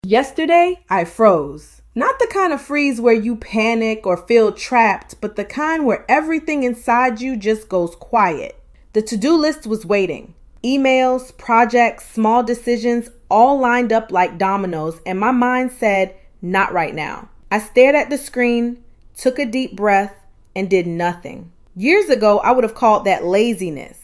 Yesterday, I froze. Not the kind of freeze where you panic or feel trapped, but the kind where everything inside you just goes quiet. The to-do list was waiting. Emails, projects, small decisions, all lined up like dominoes, and my mind said, not right now. I stared at the screen, took a deep breath, and did nothing. Years ago, I would have called that laziness.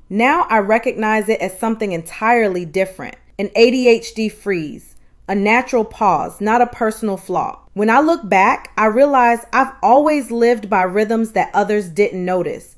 Now I recognize it as something entirely different, an ADHD freeze, a natural pause, not a personal flaw. When I look back, I realize I've always lived by rhythms that others didn't notice.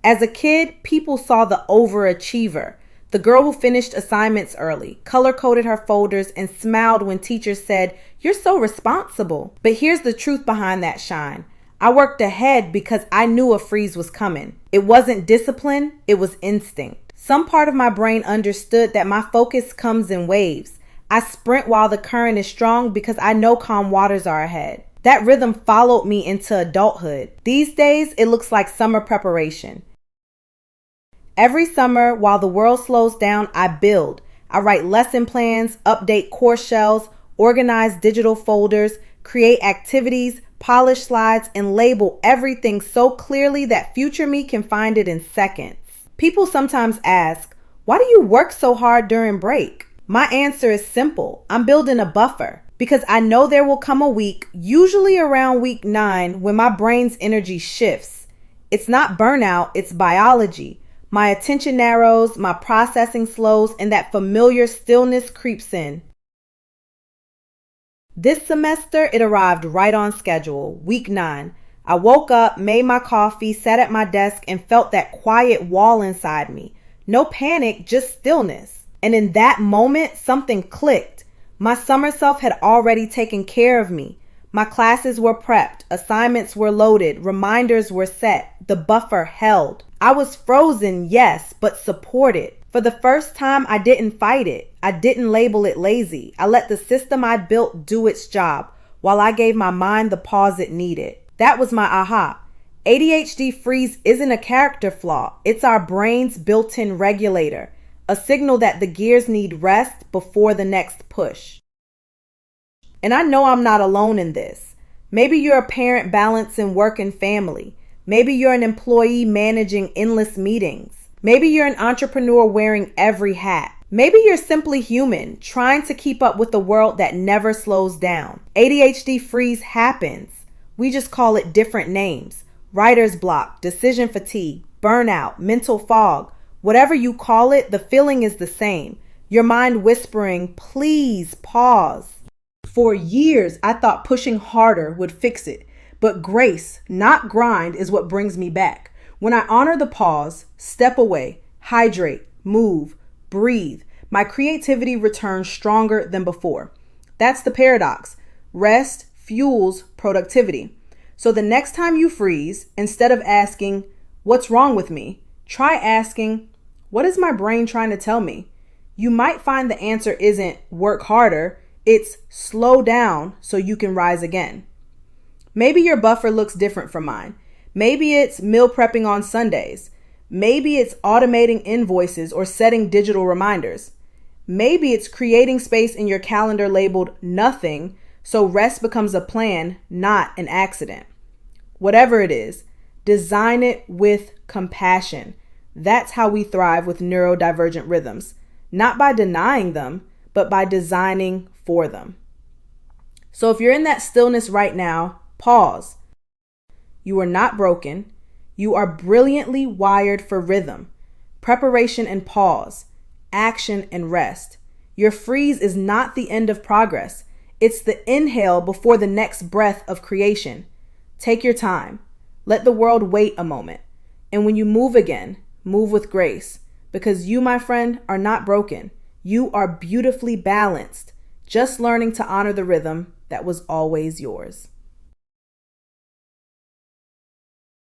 As a kid, people saw the overachiever, the girl who finished assignments early, color-coded her folders, and smiled when teachers said, "You're so responsible." But here's the truth behind that shine. I worked ahead because I knew a freeze was coming. It wasn't discipline, it was instinct. Some part of my brain understood that my focus comes in waves. I sprint while the current is strong because I know calm waters are ahead. That rhythm followed me into adulthood. These days, it looks like summer preparation. Every summer, while the world slows down, I build. I write lesson plans, update course shells, organize digital folders, create activities, polish slides, and label everything so clearly that future me can find it in seconds. People sometimes ask, why do you work so hard during break? My answer is simple. I'm building a buffer because I know there will come a week, usually around week 9, when my brain's energy shifts. It's not burnout, it's biology. My attention narrows, my processing slows, and that familiar stillness creeps in. This semester, it arrived right on schedule, week 9. I woke up, made my coffee, sat at my desk, and felt that quiet wall inside me. No panic, just stillness. And in that moment, something clicked. My summer self had already taken care of me. My classes were prepped, assignments were loaded, reminders were set, the buffer held. I was frozen, yes, but supported. For the first time, I didn't fight it. I didn't label it lazy. I let the system I built do its job while I gave my mind the pause it needed. That was my aha. ADHD freeze isn't a character flaw. It's our brain's built-in regulator, a signal that the gears need rest before the next push. And I know I'm not alone in this. Maybe you're a parent balancing work and family. Maybe you're an employee managing endless meetings. Maybe you're an entrepreneur wearing every hat. Maybe you're simply human, trying to keep up with a world that never slows down. ADHD freeze happens. We just call it different names. Writer's block, decision fatigue, burnout, mental fog. Whatever you call it, the feeling is the same. Your mind whispering, please pause. For years, I thought pushing harder would fix it. But grace, not grind, is what brings me back. When I honor the pause, step away, hydrate, move, breathe, my creativity returns stronger than before. That's the paradox. Rest fuels productivity. So the next time you freeze, instead of asking, what's wrong with me? Try asking, what is my brain trying to tell me? You might find the answer isn't work harder, it's slow down so you can rise again. Maybe your buffer looks different from mine. Maybe it's meal prepping on Sundays. Maybe it's automating invoices or setting digital reminders. Maybe it's creating space in your calendar labeled nothing so rest becomes a plan, not an accident. Whatever it is, design it with compassion. That's how we thrive with neurodivergent rhythms, not by denying them, but by designing for them. So if you're in that stillness right now, pause. You are not broken. You are brilliantly wired for rhythm, preparation and pause, action and rest. Your freeze is not the end of progress. It's the inhale before the next breath of creation. Take your time. Let the world wait a moment. And when you move again, move with grace. Because you, my friend, are not broken. You are beautifully balanced, just learning to honor the rhythm that was always yours.